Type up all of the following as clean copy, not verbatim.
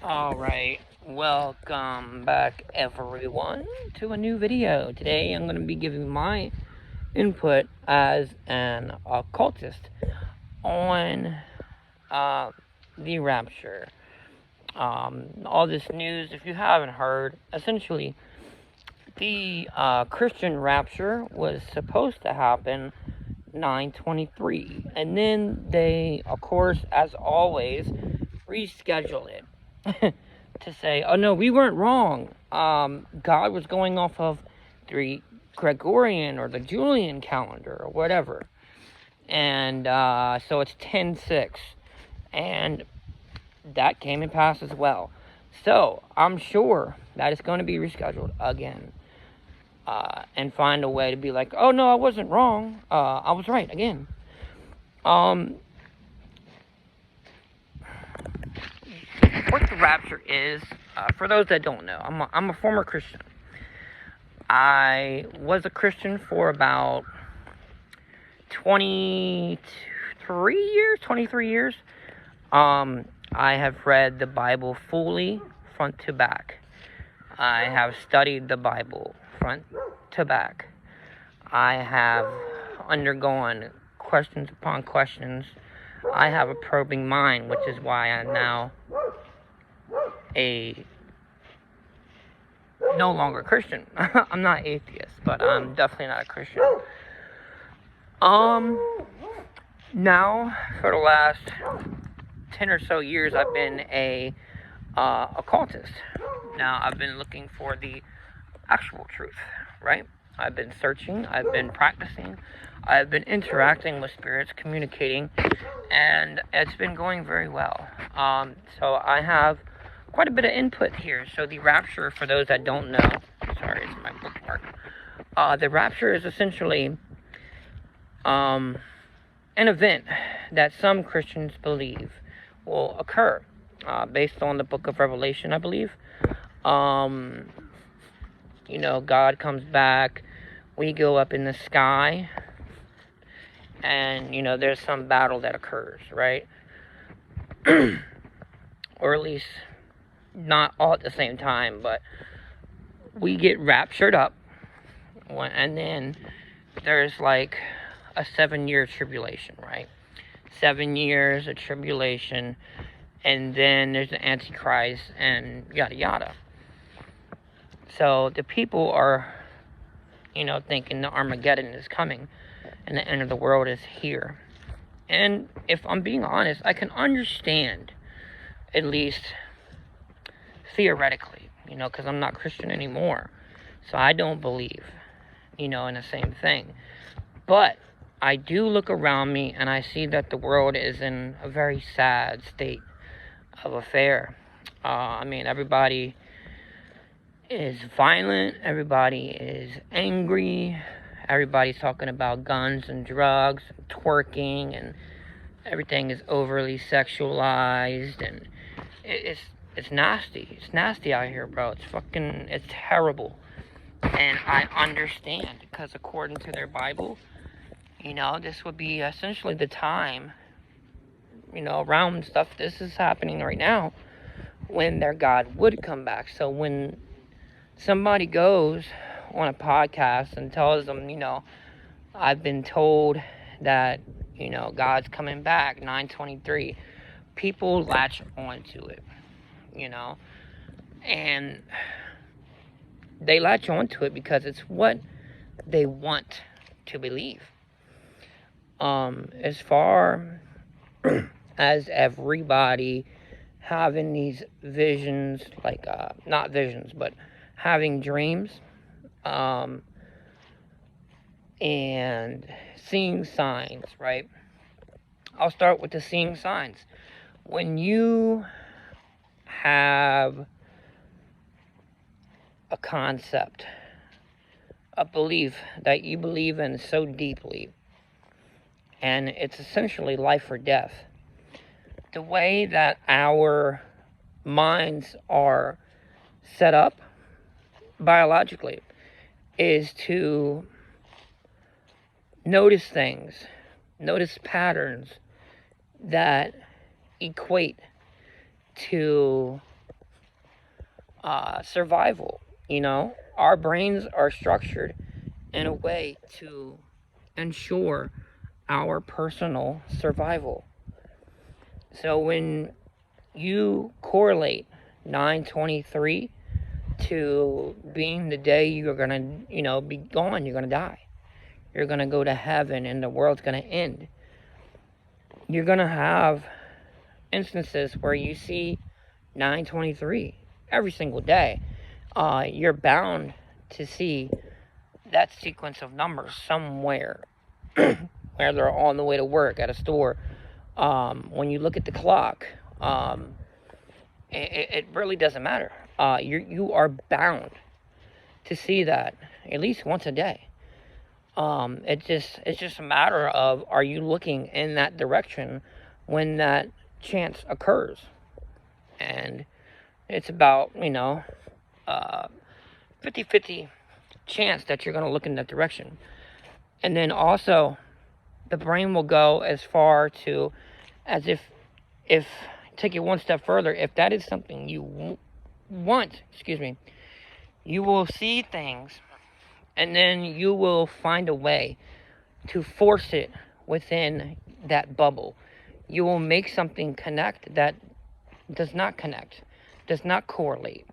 Alright, welcome back everyone to a new video. Today I'm going to be giving my input as an occultist on the Rapture. All this news, if you haven't heard, essentially the Christian Rapture was supposed to happen 9/23, and then they, of course, as always, reschedule it to say, oh no, we weren't wrong. God was going off of the Gregorian or the Julian calendar or whatever. And so it's 10/6. And that came and passed as well. So I'm sure that it's going to be rescheduled again. And find a way to be like, oh no, I wasn't wrong. I was right again. What the Rapture is, for those that don't know, I'm a former Christian. I was a Christian for about 23 years. I have read the Bible fully, front to back. I have studied the Bible front to back. I have undergone questions upon questions. I have a probing mind, which is why I'm now no longer Christian. I'm not atheist, but I'm definitely not a Christian. Now, for the last 10 or so years, I've been a occultist. Now, I've been looking for the actual truth, right? I've been searching, I've been practicing, I've been interacting with spirits, communicating, and it's been going very well. So I have quite a bit of input here. So the Rapture, for those that don't know, sorry, it's my bookmark. The Rapture is essentially an event that some Christians believe will occur, based on the book of Revelation, I believe. God comes back, we go up in the sky, and, there's some battle that occurs, right? Or at least not all at the same time, but we get raptured up, and then there's like a 7-year tribulation, right? 7 years of tribulation, and then there's the Antichrist, and yada yada. So the people are, thinking the Armageddon is coming, and the end of the world is here. And if I'm being honest, I can understand, at least theoretically, because I'm not Christian anymore. So I don't believe, in the same thing. But I do look around me and I see that the world is in a very sad state of affair. Everybody is violent, everybody is angry, everybody's talking about guns and drugs, and twerking, and everything is overly sexualized, and it's nasty. It's nasty out here, bro. It's terrible. And I understand, because according to their Bible, this would be essentially the time, around stuff this is happening right now, when their God would come back. So when somebody goes on a podcast and tells them, I've been told that, God's coming back, 9/23, people latch onto it, and they latch onto it because it's what they want to believe. As far as everybody having these visions, like, not visions, but having dreams, and seeing signs, right? I'll start with the seeing signs. When you have a concept, a belief that you believe in so deeply, and it's essentially life or death, the way that our minds are set up biologically is to notice things, notice patterns that equate to survival. Our brains are structured in a way to ensure our personal survival. So when you correlate 9/23 to being the day you're gonna, be gone, you're gonna die. You're gonna go to heaven and the world's gonna end. You're gonna have instances where you see 9/23 every single day. You're bound to see that sequence of numbers somewhere, whether on the way to work, at a store. When you look at the clock, it really doesn't matter. You are bound to see that at least once a day. It's just a matter of, are you looking in that direction when that chance occurs? And it's about 50-50 chance that you're going to look in that direction. And then also, the brain will go as far to, as if take it one step further, if that is something you want, you will see things, and then you will find a way to force it within that bubble. You will make something connect that does not connect, does not correlate.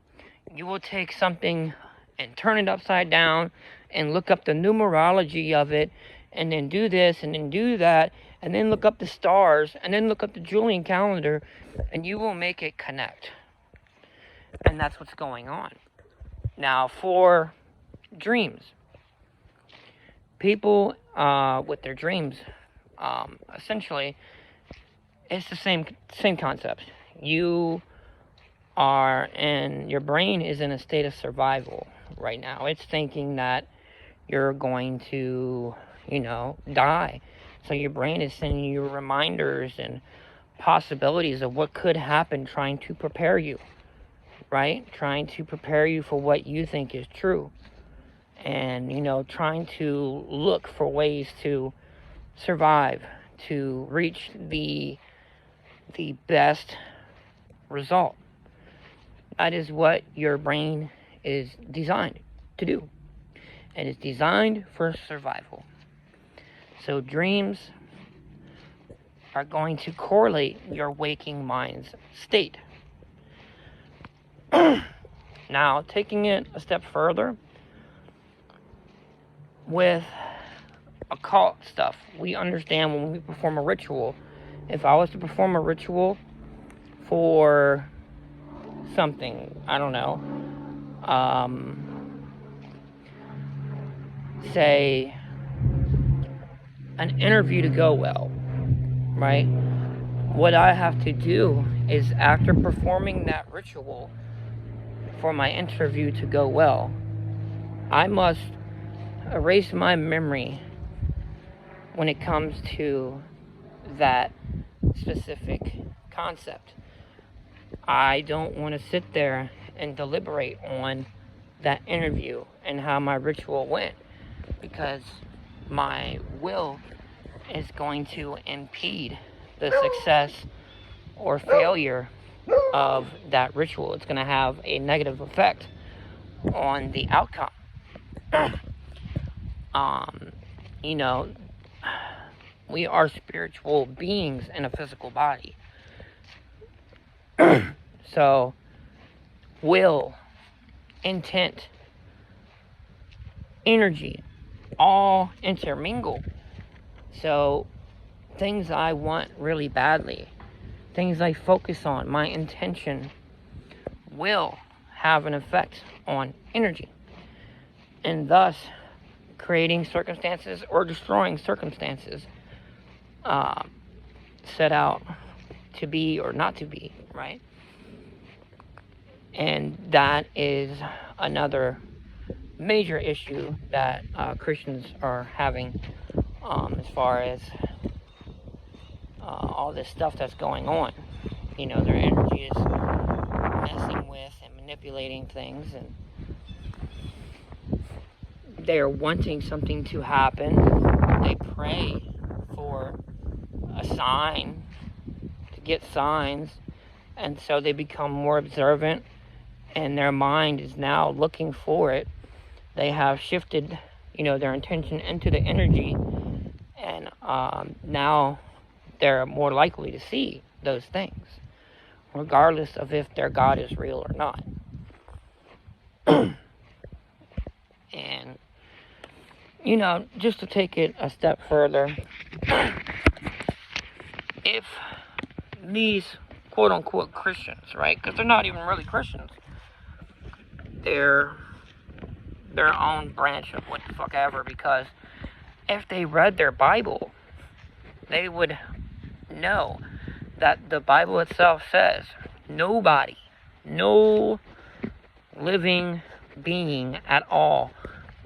You will take something and turn it upside down and look up the numerology of it, and then do this and then do that, and then look up the stars, and then look up the Julian calendar, and you will make it connect. And that's what's going on. Now, for dreams, people with their dreams, essentially, it's the same concept. You are your brain is in a state of survival right now. It's thinking that you're going to, die. So your brain is sending you reminders and possibilities of what could happen, trying to prepare you, right? Trying to prepare you for what you think is true. And, trying to look for ways to survive, to reach the best result. That is what your brain is designed to do. And it's designed for survival. So dreams are going to correlate your waking mind's state. Now, taking it a step further, with occult stuff, we understand when we perform a ritual. If I was to perform a ritual for something, I don't know, say an interview to go well, right? What I have to do is, after performing that ritual for my interview to go well, I must erase my memory when it comes to that specific concept. I don't want to sit there and deliberate on that interview and how my ritual went, because my will is going to impede the success or failure of that ritual. It's going to have a negative effect on the outcome. We are spiritual beings in a physical body. So, will, intent, energy, all intermingle. So, things I want really badly, things I focus on, my intention, will have an effect on energy. And thus, creating circumstances or destroying circumstances set out to be or not to be, right? And that is another major issue that Christians are having, as far as all this stuff that's going on. Their energy is messing with and manipulating things, and they're wanting something to happen. They pray for a sign, to get signs, and so they become more observant and their mind is now looking for it. They have shifted, their intention into the energy, and now they're more likely to see those things, regardless of if their God is real or not. And, just to take it a step further, if these quote-unquote Christians, right, because they're not even really Christians, they're their own branch of what the fuck ever, because if they read their Bible, they would know that the Bible itself says nobody, no living being at all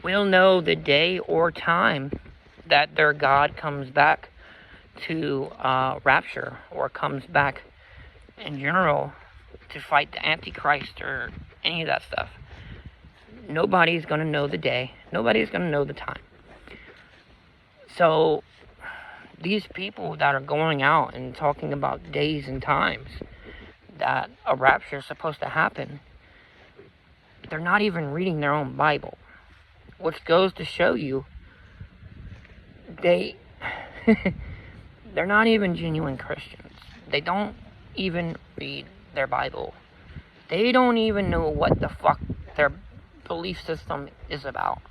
will know the day or time that their God comes back to Rapture, or comes back in general to fight the Antichrist or any of that stuff. Nobody's going to know the day. Nobody's going to know the time. So these people that are going out and talking about days and times that a rapture is supposed to happen, they're not even reading their own Bible, which goes to show you they're not even genuine Christians. They don't even read their Bible. They don't even know what the fuck their belief system is about.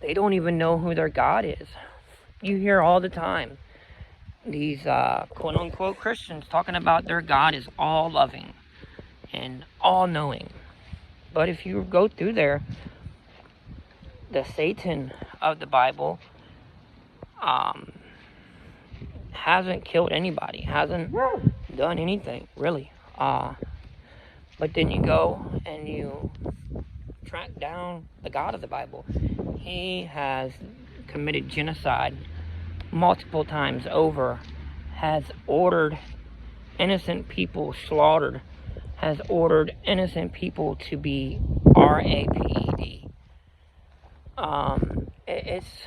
They don't even know who their God is. You hear all the time these quote-unquote Christians talking about their God is all-loving and all-knowing. But if you go through there, the Satan of the Bible hasn't killed anybody, hasn't done anything, really. But then you go and you track down the God of the Bible. He has committed genocide multiple times over, has ordered innocent people slaughtered, has ordered innocent people to be raped. It's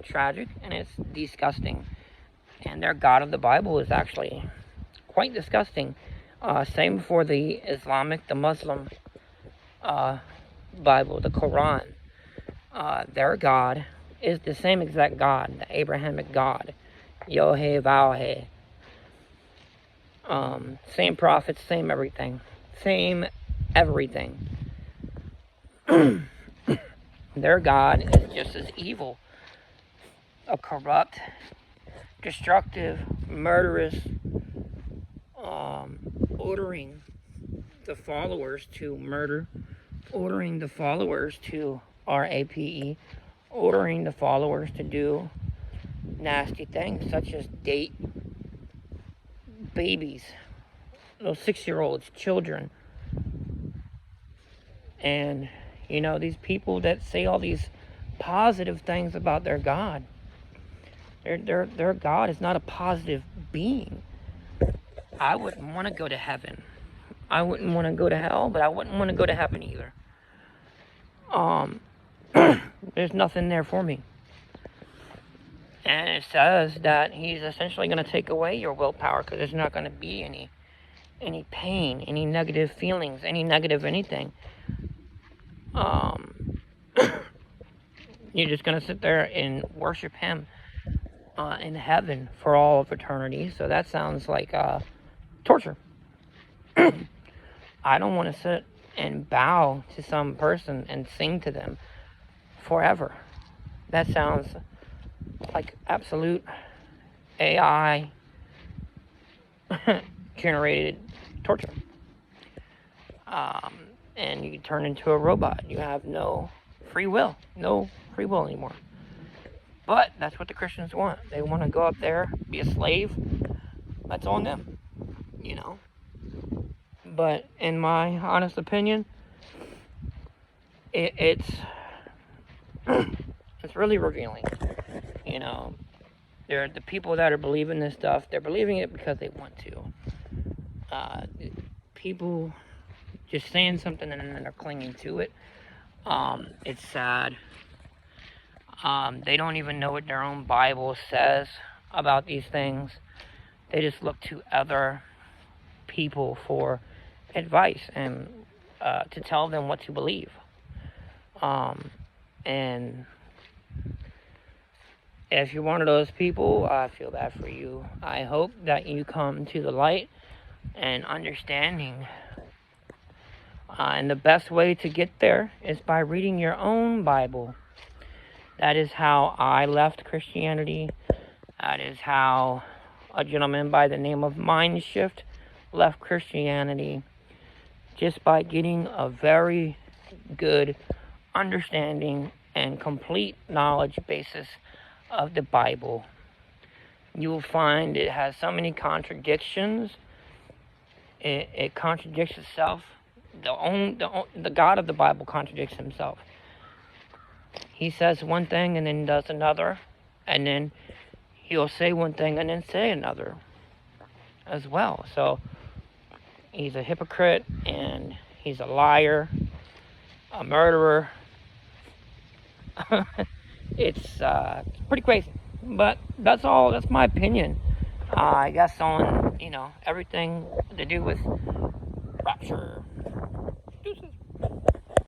tragic and it's disgusting. And their God of the Bible is actually quite disgusting. Same for the Islamic, the Muslim Bible, the Quran. Their God is the same exact God, the Abrahamic God. Yohe Vauhe. Same prophets, same everything. Same everything. Their God is just as evil. A corrupt, destructive, murderous, ordering the followers to murder, ordering the followers to rape, ordering the followers to do nasty things such as date babies, those 6-year-olds, children. And these people that say all these positive things about their God, their God is not a positive being. I wouldn't want to go to heaven. I wouldn't want to go to hell, but I wouldn't want to go to heaven either. There's nothing there for me. And it says that he's essentially going to take away your willpower, because there's not going to be any pain, any negative feelings, any negative anything. You're just going to sit there and worship him in heaven for all of eternity. So that sounds like torture. I don't want to sit and bow to some person and sing to them forever. That sounds like absolute AI generated torture. And you turn into a robot. You have no free will anymore. But that's what the Christians want. They want to go up there, be a slave. That's on them, But in my honest opinion, it's really revealing. They're the people that are believing this stuff. They're believing it because they want to. People just saying something and then they're clinging to it. It's sad. They don't even know what their own Bible says about these things. They just look to other people for advice and to tell them what to believe. And if you're one of those people, I feel bad for you. I hope that you come to the light and understanding. And the best way to get there is by reading your own Bible. That is how I left Christianity. That is how a gentleman by the name of Mindshift left Christianity. Just by getting a very good understanding and complete knowledge basis of the Bible. You will find it has so many contradictions. It contradicts itself. The God of the Bible contradicts himself. He says one thing and then does another, and then he'll say one thing and then say another as well. So he's a hypocrite, and he's a liar, a murderer. It's pretty crazy, but that's all. That's my opinion. I guess on everything to do with Rapture.